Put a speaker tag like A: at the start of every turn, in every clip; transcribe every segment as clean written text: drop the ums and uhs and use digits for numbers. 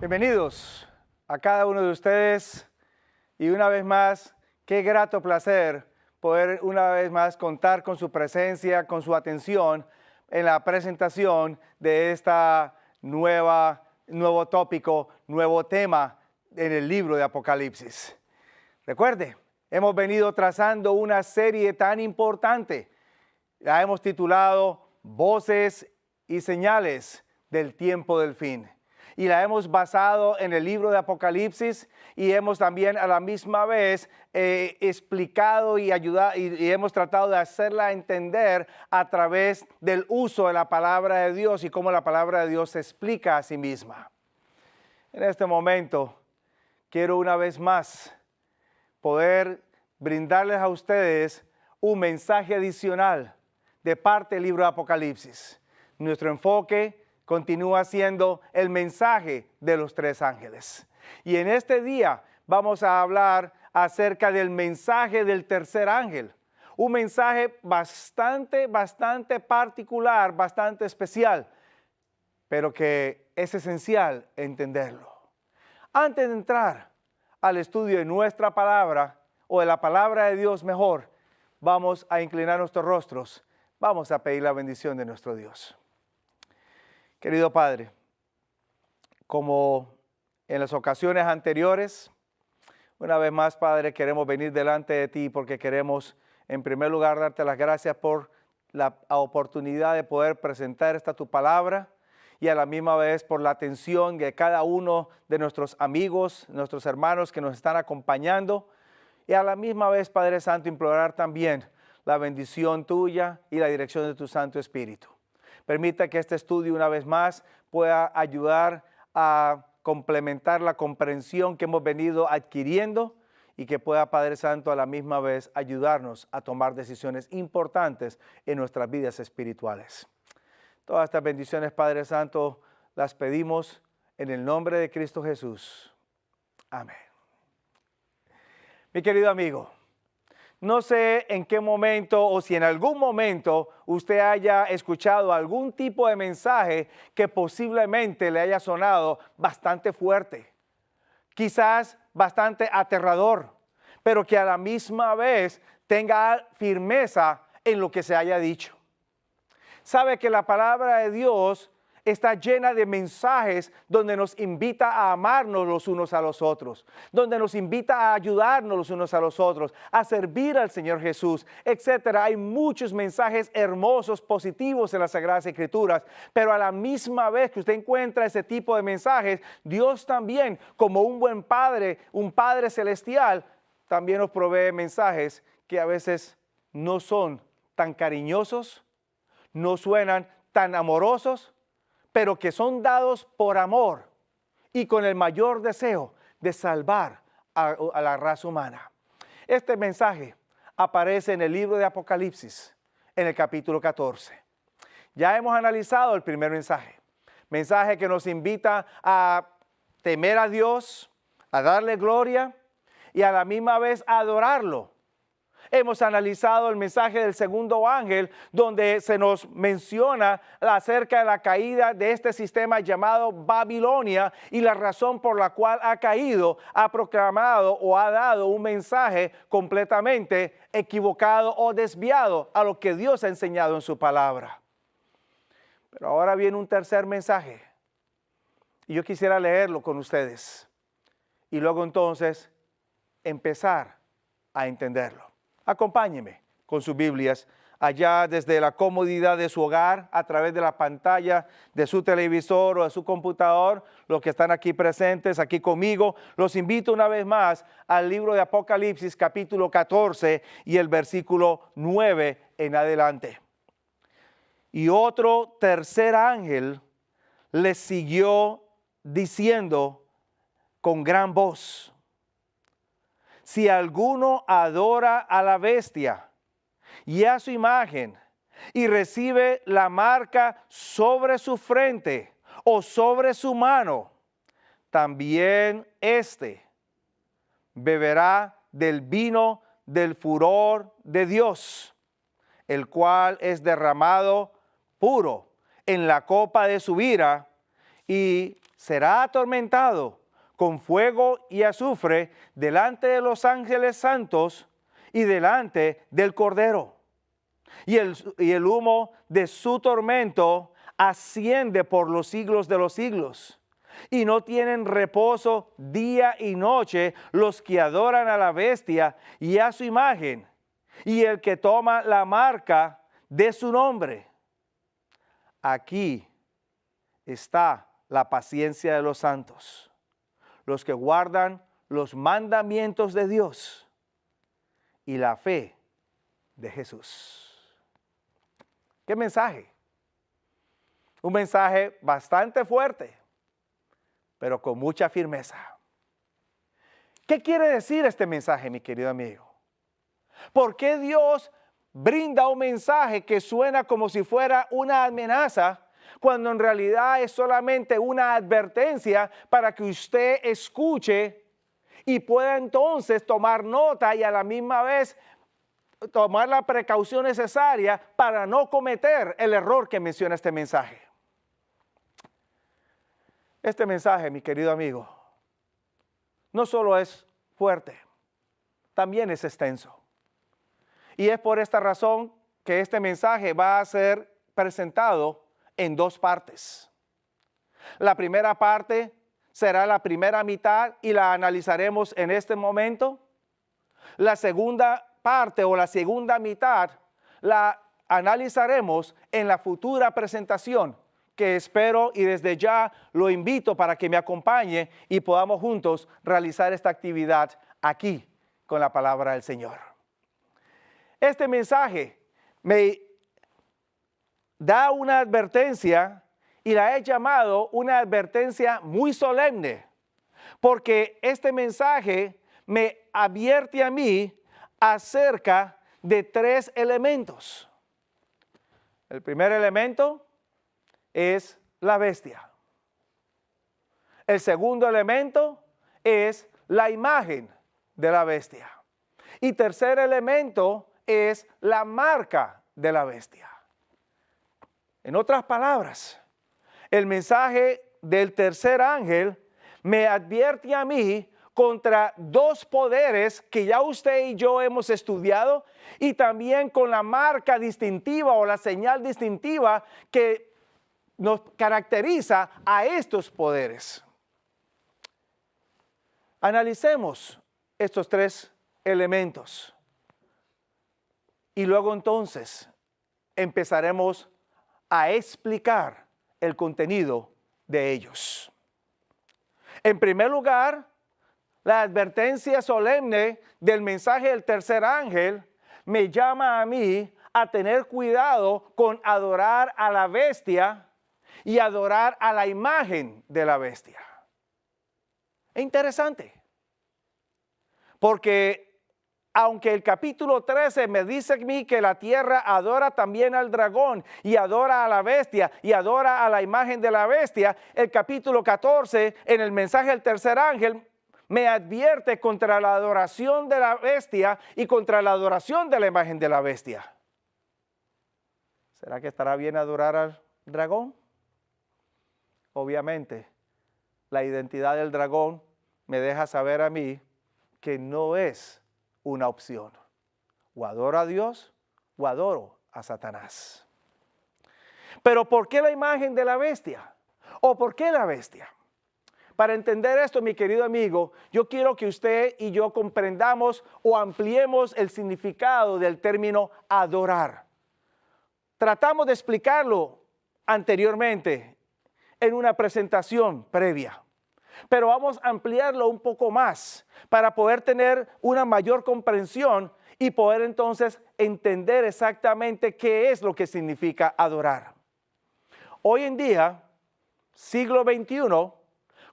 A: Bienvenidos a cada uno de ustedes y una vez más, qué grato placer poder una vez más contar con su presencia, con su atención en la presentación de esta nuevo tópico, nuevo tema en el libro de Apocalipsis. Recuerde, hemos venido trazando una serie tan importante. La hemos titulado Voces y Señales del Tiempo del Fin. Y la hemos basado en el libro de Apocalipsis y hemos también a la misma vez explicado y ayudado y hemos tratado de hacerla entender a través del uso de la palabra de Dios y cómo la palabra de Dios se explica a sí misma. En este momento quiero una vez más poder brindarles a ustedes un mensaje adicional de parte del libro de Apocalipsis. Nuestro enfoque continúa siendo el mensaje de los tres ángeles. Y en este día vamos a hablar acerca del mensaje del tercer ángel. Un mensaje bastante particular, bastante especial, pero que es esencial entenderlo. Antes de entrar al estudio de nuestra palabra, o de la palabra de Dios mejor, vamos a inclinar nuestros rostros. Vamos a pedir la bendición de nuestro Dios. Querido Padre, como en las ocasiones anteriores, una vez más, Padre, queremos venir delante de ti porque queremos, en primer lugar, darte las gracias por la oportunidad de poder presentar esta tu palabra y a la misma vez por la atención de cada uno de nuestros amigos, nuestros hermanos que nos están acompañando y a la misma vez, Padre Santo, implorar también la bendición tuya y la dirección de tu Santo Espíritu. Permita que este estudio una vez más pueda ayudar a complementar la comprensión que hemos venido adquiriendo y que pueda, Padre Santo, a la misma vez ayudarnos a tomar decisiones importantes en nuestras vidas espirituales. Todas estas bendiciones, Padre Santo, las pedimos en el nombre de Cristo Jesús. Amén. Mi querido amigo, no sé en qué momento o si en algún momento usted haya escuchado algún tipo de mensaje que posiblemente le haya sonado bastante fuerte, quizás bastante aterrador, pero que a la misma vez tenga firmeza en lo que se haya dicho. Sabe que la palabra de Dios está llena de mensajes donde nos invita a amarnos los unos a los otros, donde nos invita a ayudarnos los unos a los otros, a servir al Señor Jesús, etc. Hay muchos mensajes hermosos, positivos en las Sagradas Escrituras, pero a la misma vez que usted encuentra ese tipo de mensajes, Dios también, como un buen Padre, un Padre celestial, también nos provee mensajes que a veces no son tan cariñosos, no suenan tan amorosos, pero que son dados por amor y con el mayor deseo de salvar a la raza humana. Este mensaje aparece en el libro de Apocalipsis, en el capítulo 14. Ya hemos analizado el primer mensaje que nos invita a temer a Dios, a darle gloria y a la misma vez a adorarlo. Hemos analizado el mensaje del segundo ángel, donde se nos menciona acerca de la caída de este sistema llamado Babilonia y la razón por la cual ha caído, ha proclamado o ha dado un mensaje completamente equivocado o desviado a lo que Dios ha enseñado en su palabra. Pero ahora viene un tercer mensaje y yo quisiera leerlo con ustedes y luego entonces empezar a entenderlo. Acompáñeme con sus Biblias allá desde la comodidad de su hogar, a través de la pantalla de su televisor o de su computador. Los que están aquí presentes, aquí conmigo, los invito una vez más al libro de Apocalipsis capítulo 14 y el versículo 9 en adelante. Y otro tercer ángel les siguió diciendo con gran voz: si alguno adora a la bestia y a su imagen y recibe la marca sobre su frente o sobre su mano, también éste beberá del vino del furor de Dios, el cual es derramado puro en la copa de su ira, y será atormentado con fuego y azufre delante de los ángeles santos y delante del Cordero. Y el humo de su tormento asciende por los siglos de los siglos. Y no tienen reposo día y noche los que adoran a la bestia y a su imagen, y el que toma la marca de su nombre. Aquí está la paciencia de los santos, los que guardan los mandamientos de Dios y la fe de Jesús. ¿Qué mensaje? Un mensaje bastante fuerte, pero con mucha firmeza. ¿Qué quiere decir este mensaje, mi querido amigo? ¿Por qué Dios brinda un mensaje que suena como si fuera una amenaza, cuando en realidad es solamente una advertencia para que usted escuche y pueda entonces tomar nota y a la misma vez tomar la precaución necesaria para no cometer el error que menciona este mensaje? Este mensaje, mi querido amigo, no solo es fuerte, también es extenso. Y es por esta razón que este mensaje va a ser presentado en dos partes. La primera parte será la primera mitad y la analizaremos en este momento. La segunda parte o la segunda mitad la analizaremos en la futura presentación, que espero y desde ya lo invito para que me acompañe y podamos juntos realizar esta actividad aquí con la palabra del Señor. Este mensaje me da una advertencia y la he llamado una advertencia muy solemne, porque este mensaje me advierte a mí acerca de tres elementos. El primer elemento es la bestia. El segundo elemento es la imagen de la bestia. Y tercer elemento es la marca de la bestia. En otras palabras, el mensaje del tercer ángel me advierte a mí contra dos poderes que ya usted y yo hemos estudiado, y también con la marca distintiva o la señal distintiva que nos caracteriza a estos poderes. Analicemos estos tres elementos y luego entonces empezaremos a explicar el contenido de ellos. En primer lugar, la advertencia solemne del mensaje del tercer ángel me llama a mí a tener cuidado con adorar a la bestia y adorar a la imagen de la bestia. Es interesante, porque aunque el capítulo 13 me dice a mí que la tierra adora también al dragón y adora a la bestia y adora a la imagen de la bestia, el capítulo 14 en el mensaje del tercer ángel me advierte contra la adoración de la bestia y contra la adoración de la imagen de la bestia. ¿Será que estará bien adorar al dragón? Obviamente, la identidad del dragón me deja saber a mí que no es una opción. O adoro a Dios o adoro a Satanás. Pero ¿por qué la imagen de la bestia? ¿O por qué la bestia? Para entender esto, mi querido amigo, yo quiero que usted y yo comprendamos o ampliemos el significado del término adorar. Tratamos de explicarlo anteriormente en una presentación previa, pero vamos a ampliarlo un poco más para poder tener una mayor comprensión y poder entonces entender exactamente qué es lo que significa adorar. Hoy en día, siglo XXI,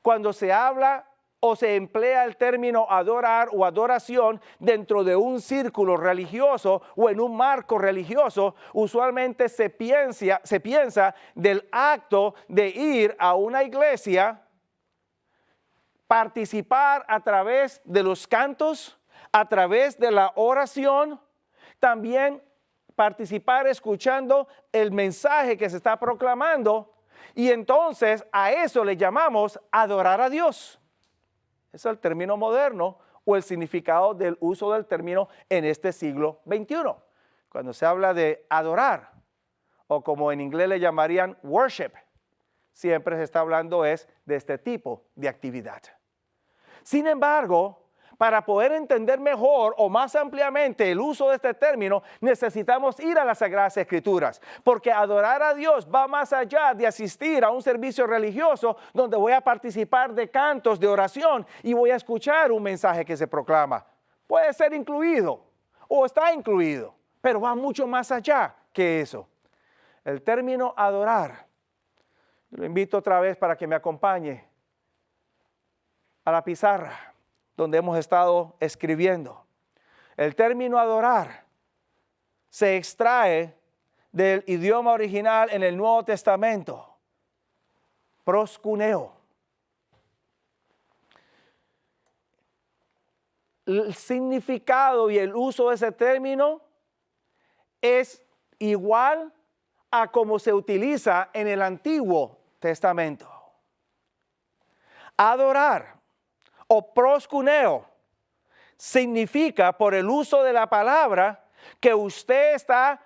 A: cuando se habla o se emplea el término adorar o adoración dentro de un círculo religioso o en un marco religioso, usualmente se piensa del acto de ir a una iglesia, participar a través de los cantos, a través de la oración, también participar escuchando el mensaje que se está proclamando Y entonces a eso le llamamos adorar a Dios. Es el término moderno o el significado del uso del término en este siglo XXI. Cuando se habla de adorar, o como en inglés le llamarían worship, siempre se está hablando de este tipo de actividad. Sin embargo, para poder entender mejor o más ampliamente el uso de este término, necesitamos ir a las Sagradas Escrituras, porque adorar a Dios va más allá de asistir a un servicio religioso donde voy a participar de cantos, de oración y voy a escuchar un mensaje que se proclama. Puede ser incluido o está incluido, pero va mucho más allá que eso. El término adorar, lo invito otra vez para que me acompañe a la pizarra donde hemos estado escribiendo. El término adorar se extrae del idioma original en el Nuevo Testamento, proskuneo. El significado y el uso de ese término es igual a como se utiliza en el Antiguo Testamento. Adorar o proskuneo significa, por el uso de la palabra, que usted está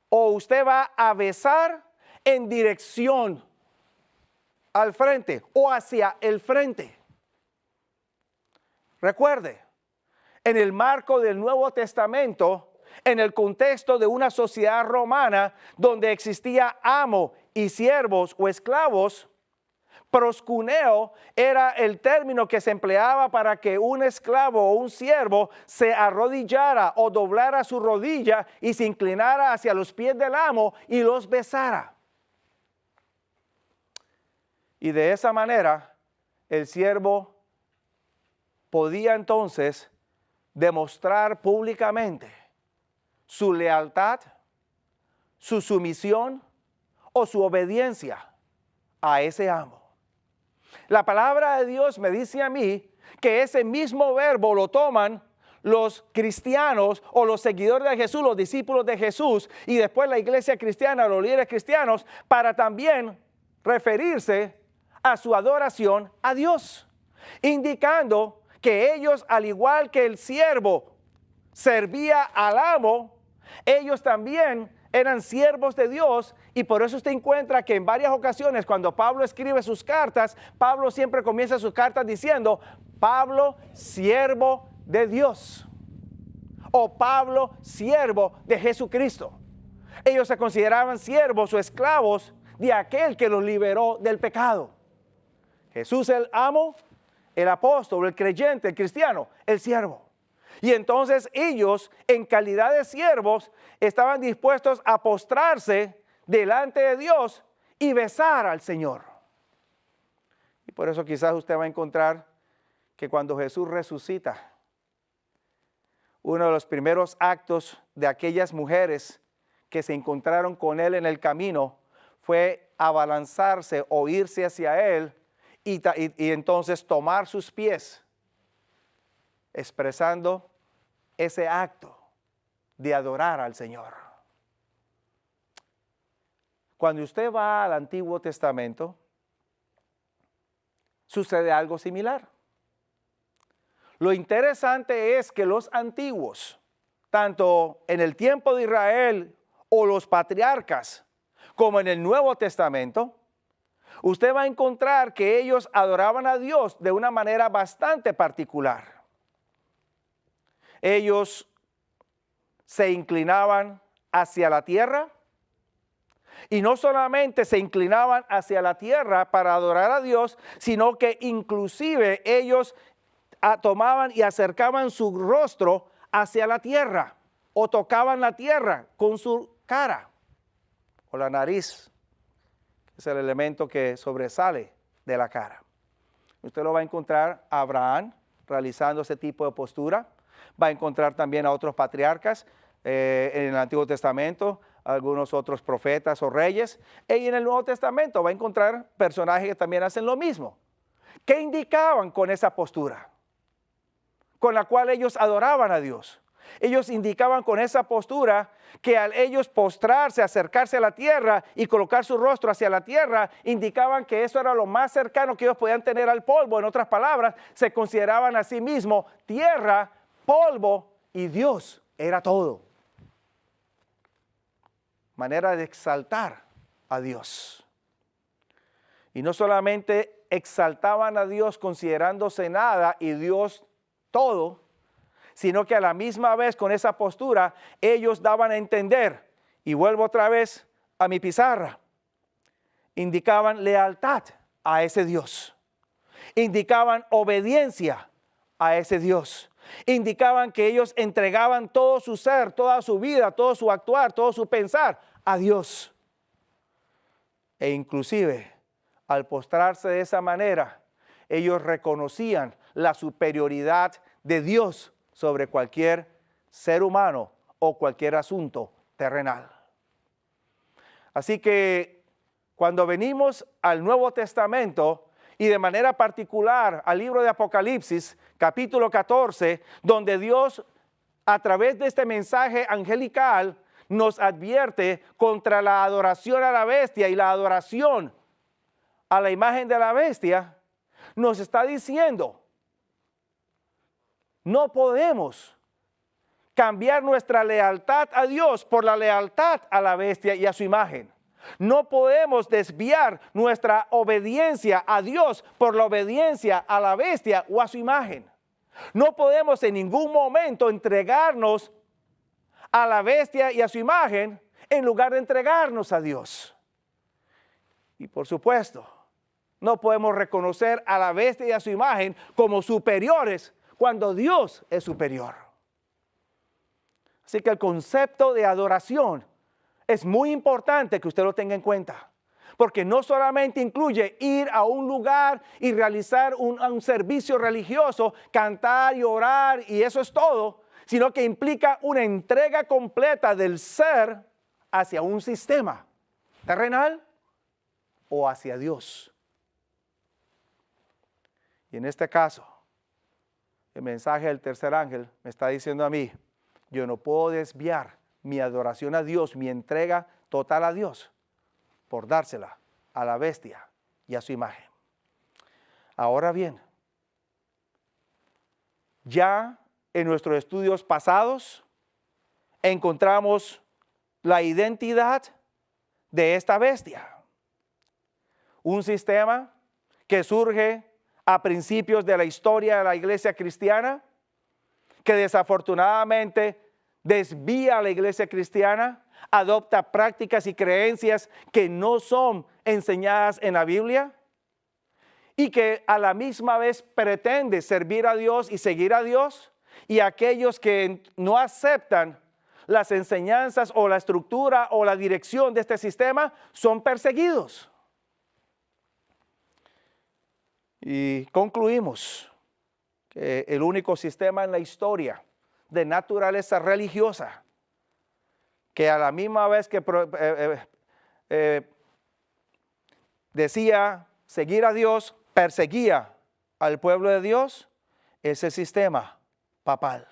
A: o usted va a besar en dirección al frente o hacia el frente. Recuerde, en el marco del Nuevo Testamento, en el contexto de una sociedad romana donde existía amo y siervos o esclavos, proskuneo era el término que se empleaba para que un esclavo o un siervo se arrodillara o doblara su rodilla y se inclinara hacia los pies del amo y los besara. Y de esa manera el siervo podía entonces demostrar públicamente su lealtad, su sumisión o su obediencia a ese amo. La palabra de Dios me dice a mí que ese mismo verbo lo toman los cristianos o los seguidores de Jesús, los discípulos de Jesús, y después la iglesia cristiana, los líderes cristianos, para también referirse a su adoración a Dios, indicando que ellos, al igual que el siervo servía al amo, ellos también eran siervos de Dios, y por eso usted encuentra que en varias ocasiones cuando Pablo escribe sus cartas, Pablo siempre comienza sus cartas diciendo, Pablo, siervo de Dios, o Pablo, siervo de Jesucristo. Ellos se consideraban siervos o esclavos de aquel que los liberó del pecado. Jesús el amo, el apóstol, el creyente, el cristiano, el siervo. Y entonces ellos, en calidad de siervos, estaban dispuestos a postrarse delante de Dios y besar al Señor. Y por eso quizás usted va a encontrar que cuando Jesús resucita, uno de los primeros actos de aquellas mujeres que se encontraron con Él en el camino fue abalanzarse o irse hacia Él y entonces tomar sus pies, expresando ese acto de adorar al Señor. Cuando usted va al Antiguo Testamento, sucede algo similar. Lo interesante es que los antiguos, tanto en el tiempo de Israel o los patriarcas, como en el Nuevo Testamento, usted va a encontrar que ellos adoraban a Dios de una manera bastante particular. Ellos se inclinaban hacia la tierra, y no solamente se inclinaban hacia la tierra para adorar a Dios, sino que inclusive ellos tomaban y acercaban su rostro hacia la tierra o tocaban la tierra con su cara o la nariz, que es el elemento que sobresale de la cara. Usted lo va a encontrar a Abraham realizando ese tipo de postura. Va a encontrar también a otros patriarcas en el Antiguo Testamento, algunos otros profetas o reyes. Y en el Nuevo Testamento va a encontrar personajes que también hacen lo mismo. ¿Qué indicaban con esa postura? Con la cual ellos adoraban a Dios. Ellos indicaban con esa postura que al ellos postrarse, acercarse a la tierra y colocar su rostro hacia la tierra, indicaban que eso era lo más cercano que ellos podían tener al polvo. En otras palabras, se consideraban a sí mismos tierra, polvo y Dios era todo. Manera de exaltar a Dios. Y no solamente exaltaban a Dios considerándose nada y Dios todo, sino que a la misma vez con esa postura ellos daban a entender, y vuelvo otra vez a mi pizarra, indicaban lealtad a ese Dios, indicaban obediencia a ese Dios, indicaban que ellos entregaban todo su ser, toda su vida, todo su actuar, todo su pensar a Dios. E inclusive al postrarse de esa manera, ellos reconocían la superioridad de Dios sobre cualquier ser humano o cualquier asunto terrenal. Así que cuando venimos al Nuevo Testamento y de manera particular al libro de Apocalipsis, capítulo 14, donde Dios a través de este mensaje angelical nos advierte contra la adoración a la bestia y la adoración a la imagen de la bestia, nos está diciendo, no podemos cambiar nuestra lealtad a Dios por la lealtad a la bestia y a su imagen. No podemos desviar nuestra obediencia a Dios por la obediencia a la bestia o a su imagen. No podemos en ningún momento entregarnos a la bestia y a su imagen en lugar de entregarnos a Dios. Y por supuesto, no podemos reconocer a la bestia y a su imagen como superiores cuando Dios es superior. Así que el concepto de adoración es muy importante que usted lo tenga en cuenta, porque no solamente incluye ir a un lugar y realizar un servicio religioso, cantar y orar y eso es todo, sino que implica una entrega completa del ser hacia un sistema terrenal o hacia Dios. Y en este caso, el mensaje del tercer ángel me está diciendo a mí, yo no puedo desviar mi adoración a Dios, mi entrega total a Dios, por dársela a la bestia y a su imagen. Ahora bien, ya en nuestros estudios pasados encontramos la identidad de esta bestia. Un sistema que surge a principios de la historia de la iglesia cristiana, que desafortunadamente desvía a la iglesia cristiana, adopta prácticas y creencias que no son enseñadas en la Biblia y que a la misma vez pretende servir a Dios y seguir a Dios, y aquellos que no aceptan las enseñanzas o la estructura o la dirección de este sistema son perseguidos. Y concluimos que el único sistema en la historia de naturaleza religiosa que a la misma vez que decía seguir a Dios, perseguía al pueblo de Dios, es el sistema papal.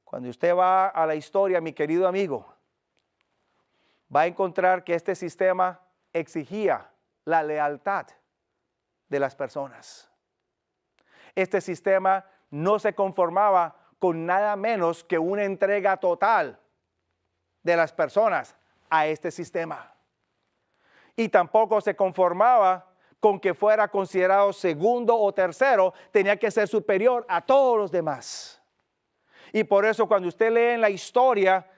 A: Cuando usted va a la historia, mi querido amigo, va a encontrar que este sistema exigía la lealtad de las personas. Este sistema no se conformaba con nada menos que una entrega total de las personas a este sistema. Y tampoco se conformaba con que fuera considerado segundo o tercero, tenía que ser superior a todos los demás. Y por eso cuando usted lee en la historia,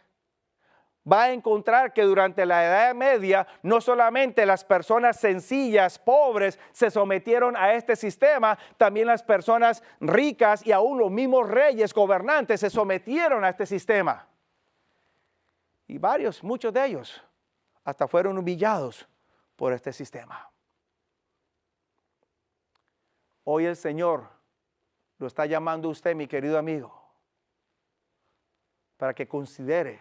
A: va a encontrar que durante la Edad Media no solamente las personas sencillas, pobres, se sometieron a este sistema, también las personas ricas y aún los mismos reyes gobernantes se sometieron a este sistema. Y muchos de ellos, hasta fueron humillados por este sistema. Hoy el Señor lo está llamando a usted, mi querido amigo, para que considere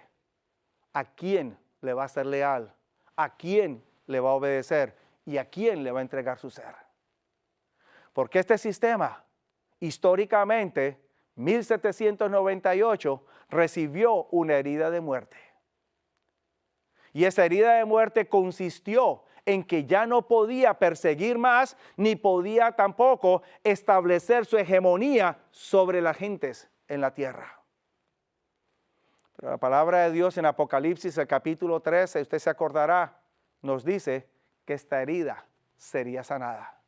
A: a quién le va a ser leal, a quién le va a obedecer y a quién le va a entregar su ser. Porque este sistema históricamente, 1798, recibió una herida de muerte. Y esa herida de muerte consistió en que ya no podía perseguir más, ni podía tampoco establecer su hegemonía sobre las gentes en la tierra. Pero la palabra de Dios en Apocalipsis, el capítulo 13, usted se acordará, nos dice que esta herida sería sanada.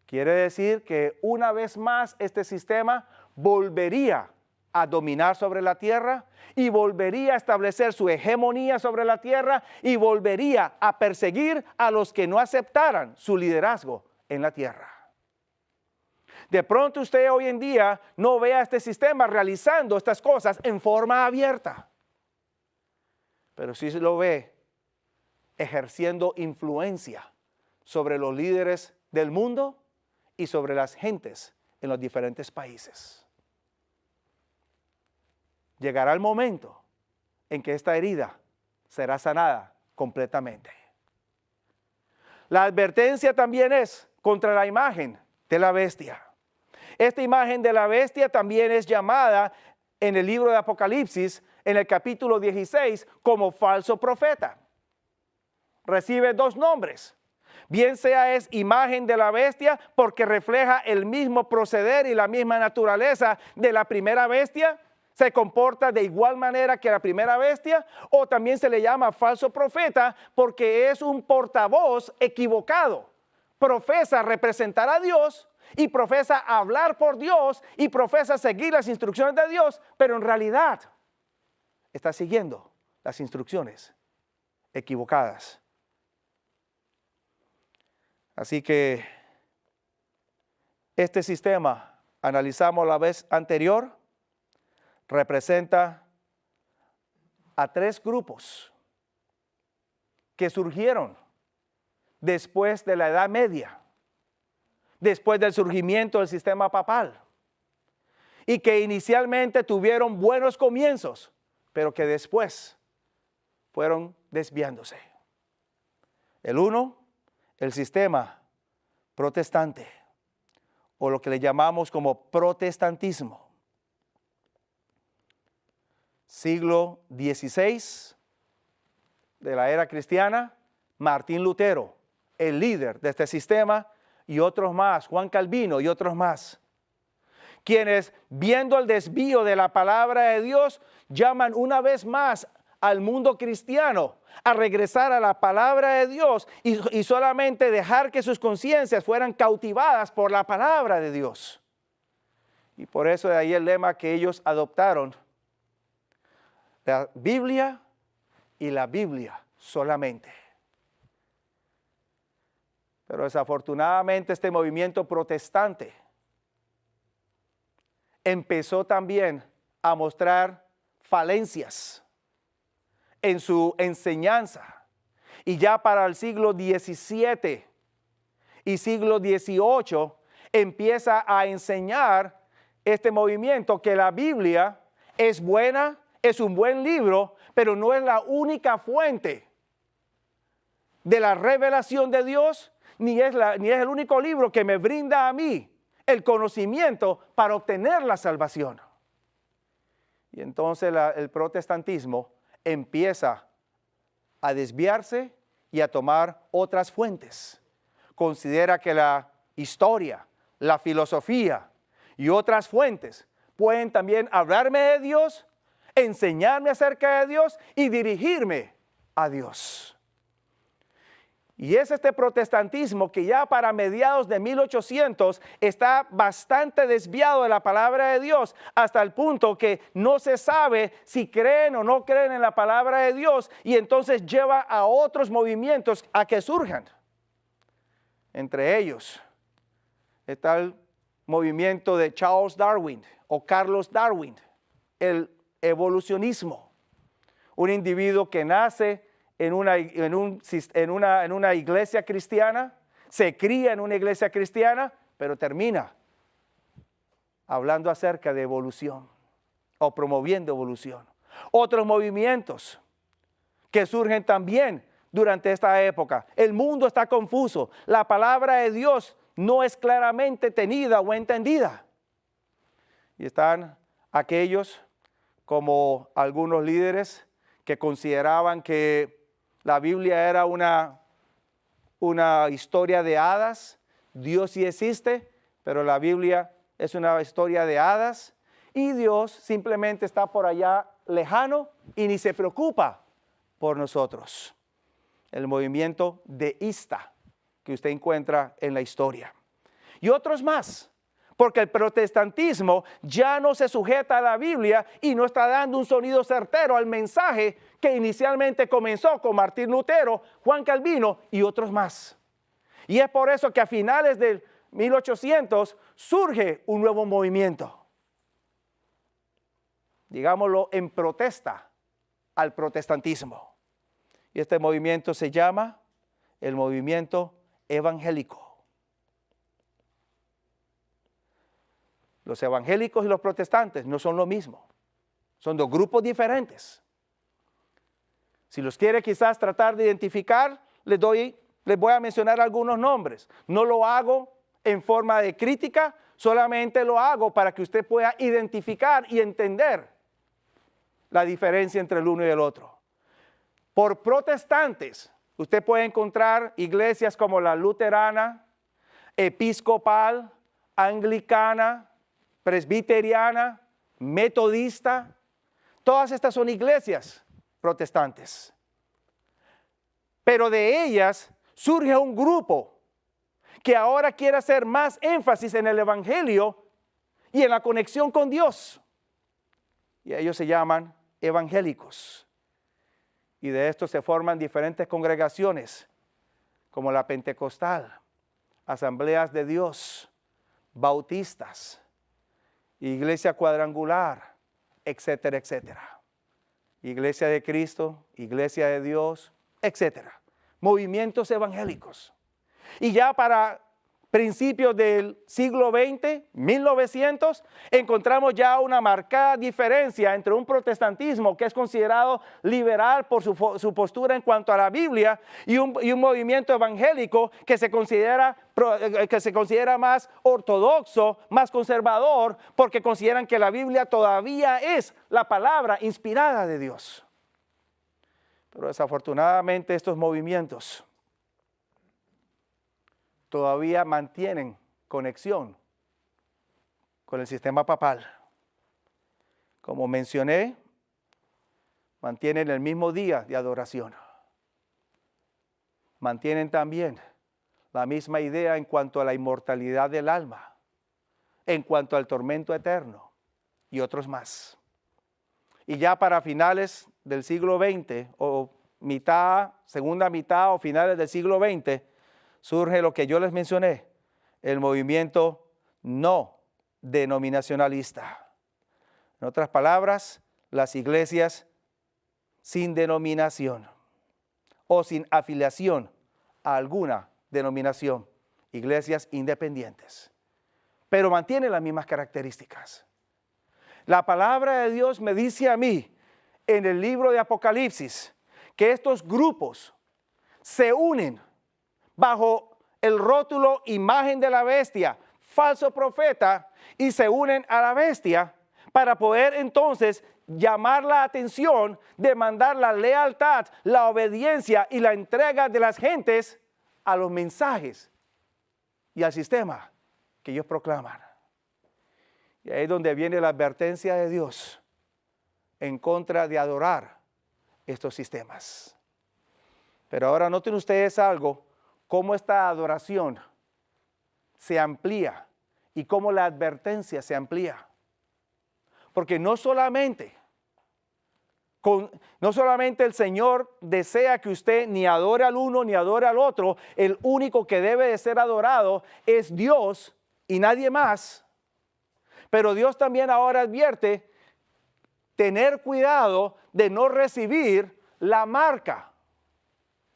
A: Quiere decir que una vez más este sistema volvería a dominar sobre la tierra y volvería a establecer su hegemonía sobre la tierra y volvería a perseguir a los que no aceptaran su liderazgo en la tierra. De pronto usted hoy en día no ve a este sistema realizando estas cosas en forma abierta, pero sí lo ve ejerciendo influencia sobre los líderes del mundo y sobre las gentes en los diferentes países. Llegará el momento en que esta herida será sanada completamente. La advertencia también es contra la imagen de la bestia. Esta imagen de la bestia también es llamada en el libro de Apocalipsis, en el capítulo 16, como falso profeta. Recibe dos nombres. Bien sea es imagen de la bestia porque refleja el mismo proceder y la misma naturaleza de la primera bestia, se comporta de igual manera que la primera bestia, o también se le llama falso profeta porque es un portavoz equivocado. Profesa representar a Dios y profesa hablar por Dios y profesa seguir las instrucciones de Dios, pero en realidad está siguiendo las instrucciones equivocadas. Así que este sistema, analizamos la vez anterior, representa a tres grupos que surgieron después de la Edad Media, después del surgimiento del sistema papal, y que inicialmente tuvieron buenos comienzos, pero que después fueron desviándose. El uno, el sistema protestante, o lo que le llamamos como protestantismo. Siglo XVI de la era cristiana, Martín Lutero, el líder de este sistema, y otros más, Juan Calvino y otros más, quienes, viendo el desvío de la palabra de Dios, llaman una vez más al mundo cristiano a regresar a la palabra de Dios y solamente dejar que sus conciencias fueran cautivadas por la palabra de Dios. Y por eso de ahí el lema que ellos adoptaron: la Biblia y la Biblia solamente. Pero desafortunadamente este movimiento protestante empezó también a mostrar falencias en su enseñanza. Y ya para el siglo XVII y siglo XVIII empieza a enseñar este movimiento que la Biblia es buena, es un buen libro, pero no es la única fuente de la revelación de Dios, ni es el único libro que me brinda a mí el conocimiento para obtener la salvación. Y entonces el protestantismo empieza a desviarse y a tomar otras fuentes. Considera que la historia, la filosofía y otras fuentes pueden también hablarme de Dios, enseñarme acerca de Dios y dirigirme a Dios. Y es este protestantismo que ya para mediados de 1800 está bastante desviado de la palabra de Dios, hasta el punto que no se sabe si creen o no creen en la palabra de Dios, y entonces lleva a otros movimientos a que surjan. Entre ellos está el movimiento de Charles Darwin o Carlos Darwin, el evolucionismo. Un individuo que nace en una iglesia cristiana, se cría en una iglesia cristiana, pero termina hablando acerca de evolución o promoviendo evolución. Otros movimientos que surgen también durante esta época. El mundo está confuso. La palabra de Dios no es claramente tenida o entendida. Y están aquellos, como algunos líderes, que consideraban que la Biblia era una historia de hadas. Dios sí existe, pero la Biblia es una historia de hadas y Dios simplemente está por allá lejano y ni se preocupa por nosotros. El movimiento deísta que usted encuentra en la historia. Y otros más, porque el protestantismo ya no se sujeta a la Biblia y no está dando un sonido certero al mensaje que inicialmente comenzó con Martín Lutero, Juan Calvino y otros más. Y es por eso que a finales del 1800 surge un nuevo movimiento, digámoslo, en protesta al protestantismo. Y este movimiento se llama el movimiento evangélico. Los evangélicos y los protestantes no son lo mismo. Son dos grupos diferentes. Si los quiere quizás tratar de identificar, les voy a mencionar algunos nombres. No lo hago en forma de crítica, solamente lo hago para que usted pueda identificar y entender la diferencia entre el uno y el otro. Por protestantes, usted puede encontrar iglesias como la luterana, episcopal, anglicana, presbiteriana, metodista. Todas estas son iglesias protestantes. Pero de ellas surge un grupo que ahora quiere hacer más énfasis en el evangelio y en la conexión con Dios. Y ellos se llaman evangélicos. Y de estos se forman diferentes congregaciones, como la Pentecostal, Asambleas de Dios, Bautistas, Iglesia Cuadrangular, etcétera, etcétera. Iglesia de Cristo, Iglesia de Dios, etcétera. Movimientos evangélicos. Y ya para principios del siglo XX, 1900, encontramos ya una marcada diferencia entre un protestantismo que es considerado liberal por su postura en cuanto a la Biblia y un movimiento evangélico que se considera más ortodoxo, más conservador, porque consideran que la Biblia todavía es la palabra inspirada de Dios. Pero desafortunadamente estos movimientos todavía mantienen conexión con el sistema papal. Como mencioné, mantienen el mismo día de adoración. Mantienen también la misma idea en cuanto a la inmortalidad del alma, en cuanto al tormento eterno y otros más. Y ya para finales del siglo XX o segunda mitad o finales del siglo XX, surge lo que yo les mencioné, el movimiento no denominacionalista. En otras palabras, las iglesias sin denominación o sin afiliación a alguna denominación, iglesias independientes, pero mantienen las mismas características. La palabra de Dios me dice a mí en el libro de Apocalipsis que estos grupos se unen bajo el rótulo imagen de la bestia, falso profeta, y se unen a la bestia para poder entonces llamar la atención, demandar la lealtad, la obediencia y la entrega de las gentes a los mensajes y al sistema que ellos proclaman. Y ahí es donde viene la advertencia de Dios en contra de adorar estos sistemas. Pero ahora noten ustedes algo, cómo esta adoración se amplía y cómo la advertencia se amplía. Porque no solamente el Señor desea que usted ni adore al uno ni adore al otro, el único que debe de ser adorado es Dios y nadie más. Pero Dios también ahora advierte tener cuidado de no recibir la marca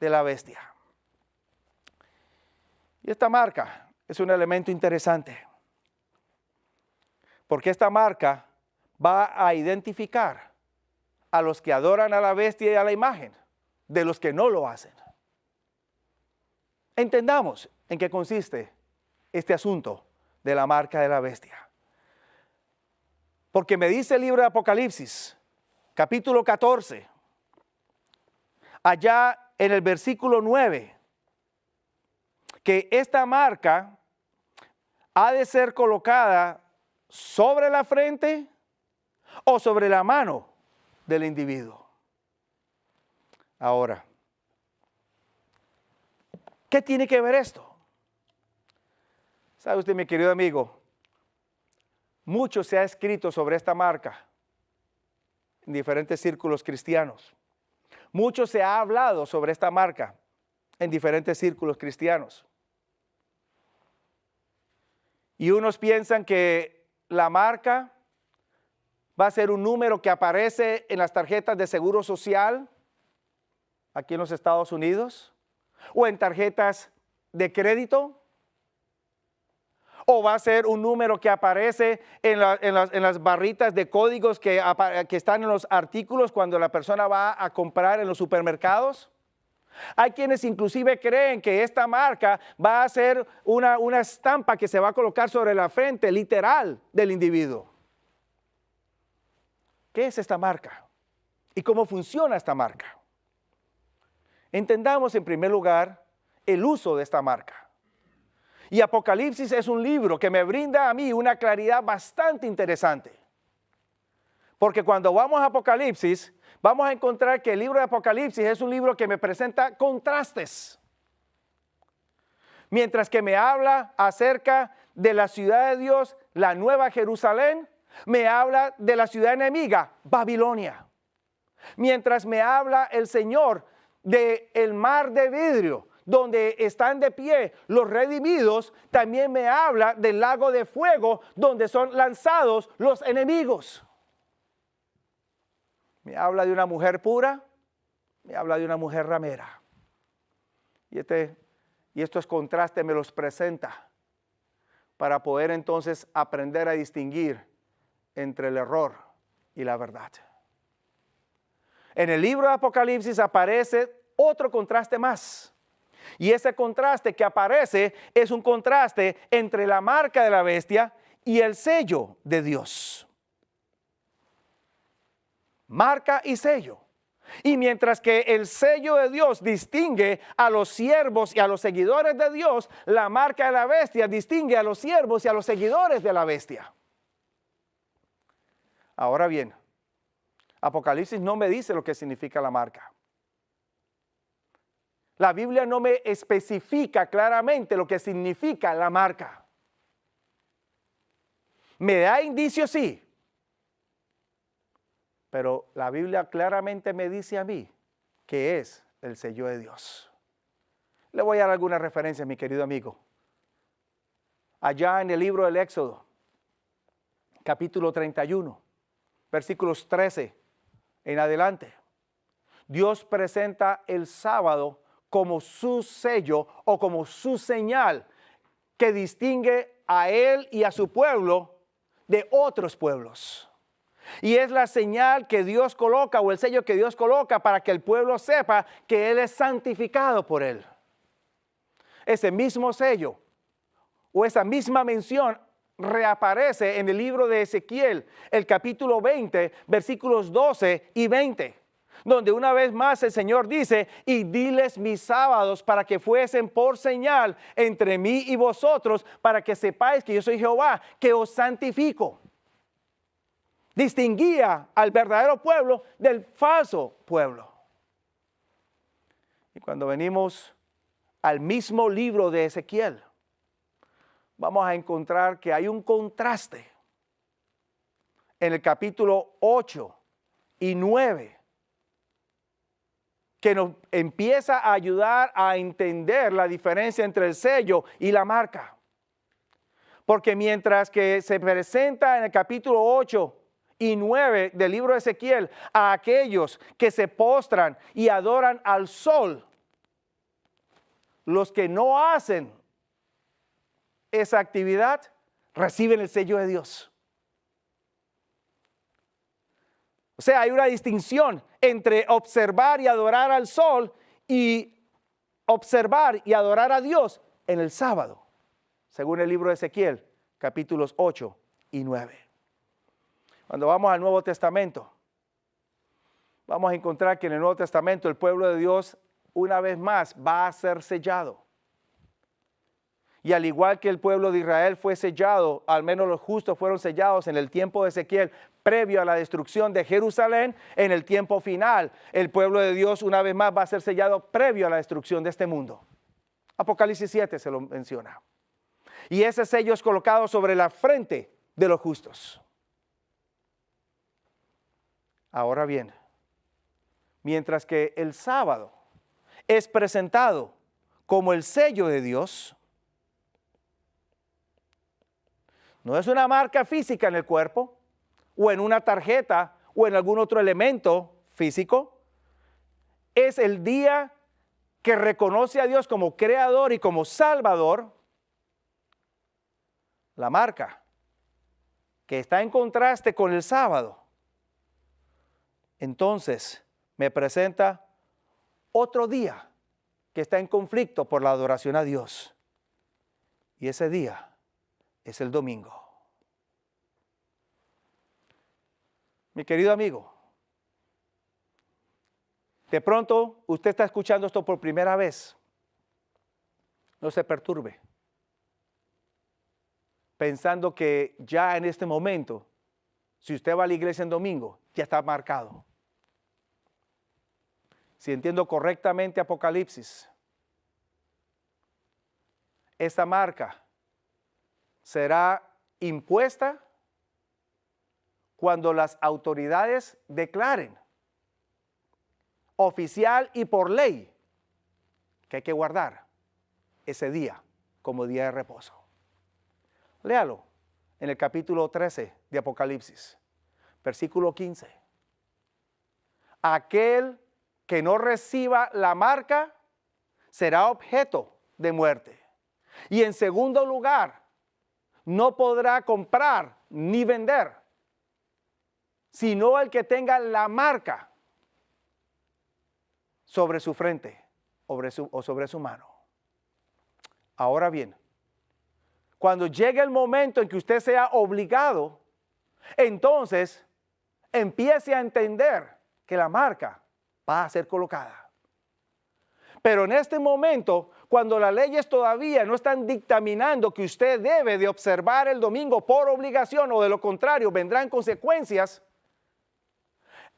A: de la bestia. Y esta marca es un elemento interesante, porque esta marca va a identificar a los que adoran a la bestia y a la imagen, de los que no lo hacen. Entendamos en qué consiste este asunto de la marca de la bestia. Porque me dice el libro de Apocalipsis, capítulo 14, allá en el versículo 9, que esta marca ha de ser colocada sobre la frente o sobre la mano del individuo. Ahora, ¿qué tiene que ver esto? ¿Sabe usted, mi querido amigo? Mucho se ha escrito sobre esta marca en diferentes círculos cristianos. Mucho se ha hablado sobre esta marca en diferentes círculos cristianos. Y unos piensan que la marca va a ser un número que aparece en las tarjetas de seguro social aquí en los Estados Unidos, o en tarjetas de crédito, o va a ser un número que aparece en las barritas de códigos que están en los artículos cuando la persona va a comprar en los supermercados. Hay quienes inclusive creen que esta marca va a ser una estampa que se va a colocar sobre la frente literal del individuo. ¿Qué es esta marca? ¿Y cómo funciona esta marca? Entendamos en primer lugar el uso de esta marca. Y Apocalipsis es un libro que me brinda a mí una claridad bastante interesante. Porque cuando vamos a Apocalipsis, vamos a encontrar que el libro de Apocalipsis es un libro que me presenta contrastes. Mientras que me habla acerca de la ciudad de Dios, la nueva Jerusalén, me habla de la ciudad enemiga, Babilonia. Mientras me habla el Señor del mar de vidrio, donde están de pie los redimidos, también me habla del lago de fuego, donde son lanzados los enemigos. Me habla de una mujer pura, me habla de una mujer ramera. Y estos contrastes me los presenta para poder entonces aprender a distinguir entre el error y la verdad. En el libro de Apocalipsis aparece otro contraste más. Y ese contraste que aparece es un contraste entre la marca de la bestia y el sello de Dios. Marca y sello. Y mientras que el sello de Dios distingue a los siervos y a los seguidores de Dios, la marca de la bestia distingue a los siervos y a los seguidores de la bestia. Ahora bien, Apocalipsis no me dice lo que significa la marca. La Biblia no me especifica claramente lo que significa la marca. Me da indicios, sí. Pero la Biblia claramente me dice a mí que es el sello de Dios. Le voy a dar algunas referencias, mi querido amigo. Allá en el libro del Éxodo, capítulo 31, versículos 13 en adelante, Dios presenta el sábado como su sello o como su señal que distingue a él y a su pueblo de otros pueblos. Y es la señal que Dios coloca o el sello que Dios coloca para que el pueblo sepa que Él es santificado por Él. Ese mismo sello o esa misma mención reaparece en el libro de Ezequiel, el capítulo 20, versículos 12 y 20. Donde una vez más el Señor dice, y diles mis sábados para que fuesen por señal entre mí y vosotros, para que sepáis que yo soy Jehová, que os santifico. Distinguía al verdadero pueblo del falso pueblo. Y cuando venimos al mismo libro de Ezequiel, vamos a encontrar que hay un contraste en el capítulo 8 y 9 que nos empieza a ayudar a entender la diferencia entre el sello y la marca. Porque mientras que se presenta en el capítulo 8 y 9 del libro de Ezequiel a aquellos que se postran y adoran al sol, los que no hacen esa actividad reciben el sello de Dios. O sea, hay una distinción entre observar y adorar al sol y observar y adorar a Dios en el sábado. según el libro de Ezequiel, capítulos 8 y 9. Cuando vamos al Nuevo Testamento, vamos a encontrar que en el Nuevo Testamento el pueblo de Dios una vez más va a ser sellado. Y al igual que el pueblo de Israel fue sellado, al menos los justos fueron sellados en el tiempo de Ezequiel, previo a la destrucción de Jerusalén, en el tiempo final, el pueblo de Dios una vez más va a ser sellado previo a la destrucción de este mundo. Apocalipsis 7 se lo menciona. Y ese sello es colocado sobre la frente de los justos. Ahora bien, mientras que el sábado es presentado como el sello de Dios, no es una marca física en el cuerpo, o en una tarjeta, o en algún otro elemento físico. Es el día que reconoce a Dios como creador y como salvador. La marca que está en contraste con el sábado. Entonces me presenta otro día que está en conflicto por la adoración a Dios. Y ese día es el domingo. Mi querido amigo, de pronto usted está escuchando esto por primera vez. No se perturbe, pensando que ya en este momento, si usted va a la iglesia en domingo, ya está marcado. Si entiendo correctamente Apocalipsis, esta marca será impuesta cuando las autoridades declaren oficial y por ley que hay que guardar ese día como día de reposo. Léalo en el capítulo 13 de Apocalipsis, versículo 15. Aquel que no reciba la marca será objeto de muerte. Y en segundo lugar, no podrá comprar ni vender, sino el que tenga la marca sobre su frente o sobre su mano. Ahora bien, cuando llegue el momento en que usted sea obligado, entonces empiece a entender que la marca va a ser colocada. Pero en este momento, cuando las leyes todavía no están dictaminando que usted debe de observar el domingo por obligación o de lo contrario vendrán consecuencias,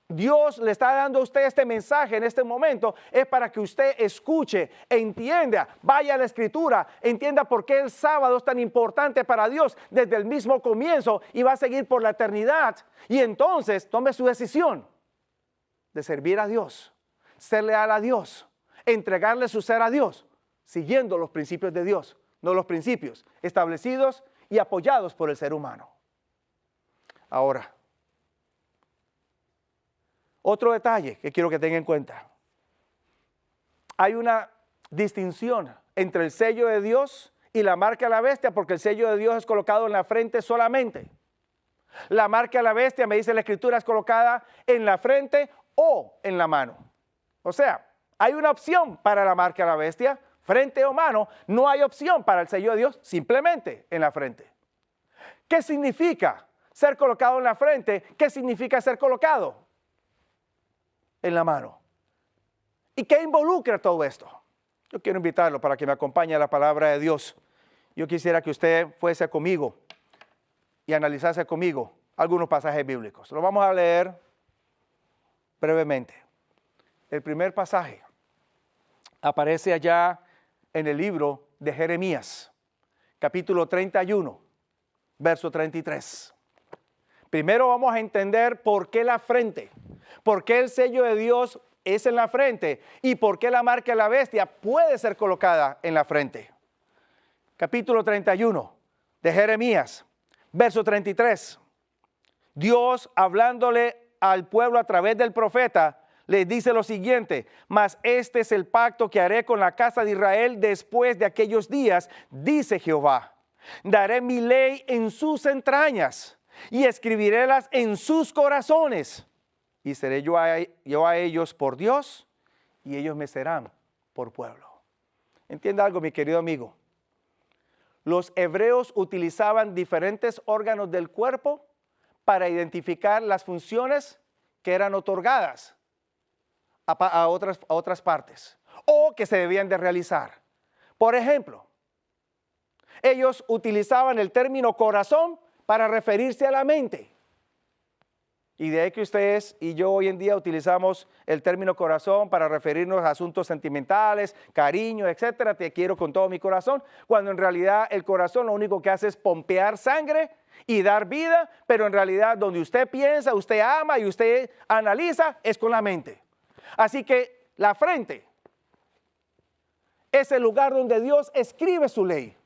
A: Dios le está dando a usted este mensaje en este momento, es para que usted escuche, entienda, vaya a la escritura, entienda por qué el sábado es tan importante para Dios desde el mismo comienzo y va a seguir por la eternidad. Y entonces tome su decisión de servir a Dios, ser leal a Dios, entregarle su ser a Dios, siguiendo los principios de Dios, no los principios establecidos y apoyados por el ser humano. Ahora, otro detalle que quiero que tengan en cuenta. Hay una distinción entre el sello de Dios y la marca de la bestia, porque el sello de Dios es colocado en la frente solamente. La marca de la bestia, me dice la escritura, es colocada en la frente o en la mano. O sea, hay una opción para la marca de la bestia, frente o mano. No hay opción para el sello de Dios, simplemente en la frente. ¿Qué significa ser colocado en la frente? ¿Qué significa ser colocado en la mano? ¿Y qué involucra todo esto? Yo quiero invitarlo para que me acompañe a la palabra de Dios. Yo quisiera que usted fuese conmigo y analizase conmigo algunos pasajes bíblicos. Lo vamos a leer brevemente. El primer pasaje aparece allá en el libro de Jeremías, capítulo 31, verso 33. Primero vamos a entender por qué la frente, por qué el sello de Dios es en la frente y por qué la marca de la bestia puede ser colocada en la frente. Capítulo 31 de Jeremías, verso 33. Dios, hablándole al pueblo a través del profeta, les dice lo siguiente: mas este es el pacto que haré con la casa de Israel después de aquellos días, dice Jehová. Daré mi ley en sus entrañas y escribirélas en sus corazones. Y seré yo a ellos por Dios y ellos me serán por pueblo. Entienda algo, mi querido amigo. los hebreos utilizaban diferentes órganos del cuerpo para identificar las funciones que eran otorgadas a otras partes o que se debían de realizar. Por ejemplo, ellos utilizaban el término corazón para referirse a la mente. Y de ahí que ustedes y yo hoy en día utilizamos el término corazón para referirnos a asuntos sentimentales, cariño, etcétera. Te quiero con todo mi corazón, cuando en realidad el corazón lo único que hace es pompear sangre y dar vida, pero en realidad donde usted piensa, usted ama y usted analiza es con la mente. Así que la frente es el lugar donde Dios escribe su ley,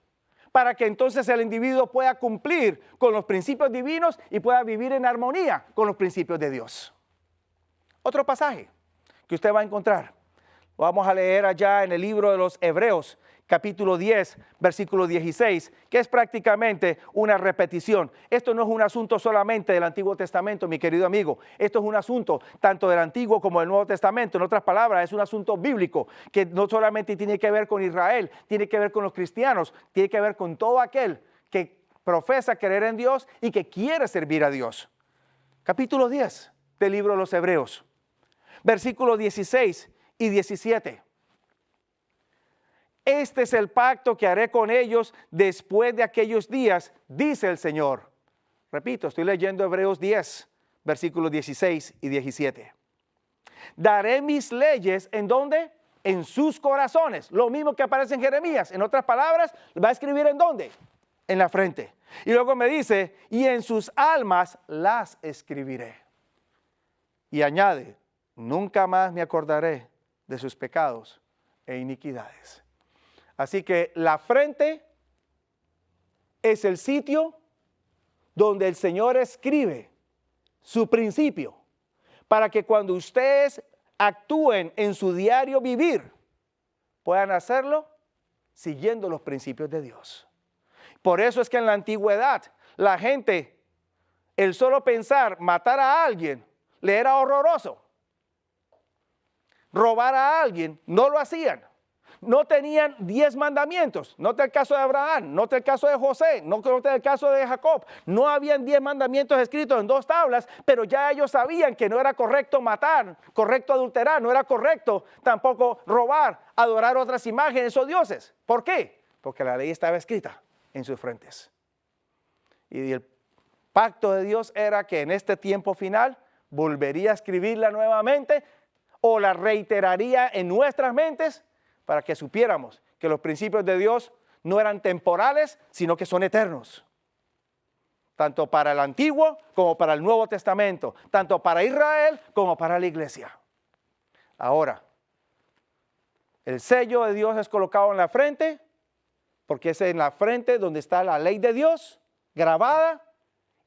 A: para que entonces el individuo pueda cumplir con los principios divinos y pueda vivir en armonía con los principios de Dios. Otro pasaje que usted va a encontrar, lo vamos a leer allá en el libro de los Hebreos, capítulo 10, versículo 16, que es prácticamente una repetición. Esto no es un asunto solamente del Antiguo Testamento, mi querido amigo. Esto es un asunto tanto del Antiguo como del Nuevo Testamento. En otras palabras, es un asunto bíblico que no solamente tiene que ver con Israel, tiene que ver con los cristianos, tiene que ver con todo aquel que profesa creer en Dios y que quiere servir a Dios. Capítulo 10 del libro de los Hebreos, versículos 16 y 17. Este es el pacto que haré con ellos después de aquellos días, dice el Señor. Repito, estoy leyendo Hebreos 10, versículos 16 y 17. Daré mis leyes, ¿en dónde? En sus corazones. Lo mismo que aparece en Jeremías. En otras palabras, va a escribir ¿en dónde? En la frente. Y luego me dice, y en sus almas las escribiré. Y añade, nunca más me acordaré de sus pecados e iniquidades. Así que la frente es el sitio donde el Señor escribe su principio para que cuando ustedes actúen en su diario vivir, puedan hacerlo siguiendo los principios de Dios. Por eso es que en la antigüedad la gente, el solo pensar matar a alguien, le era horroroso. Robar a alguien, no lo hacían. No tenían 10 mandamientos. Note el caso de Abraham, note el caso de José, note el caso de Jacob. No habían 10 mandamientos escritos en 2 tablas, pero ya ellos sabían que no era correcto matar, correcto adulterar, no era correcto tampoco robar, adorar otras imágenes o dioses. ¿Por qué? Porque la ley estaba escrita en sus frentes. Y el pacto de Dios era que en este tiempo final volvería a escribirla nuevamente o la reiteraría en nuestras mentes, para que supiéramos que los principios de Dios no eran temporales, sino que son eternos. Tanto para el Antiguo como para el Nuevo Testamento, tanto para Israel como para la iglesia. Ahora, el sello de Dios es colocado en la frente, porque es en la frente donde está la ley de Dios grabada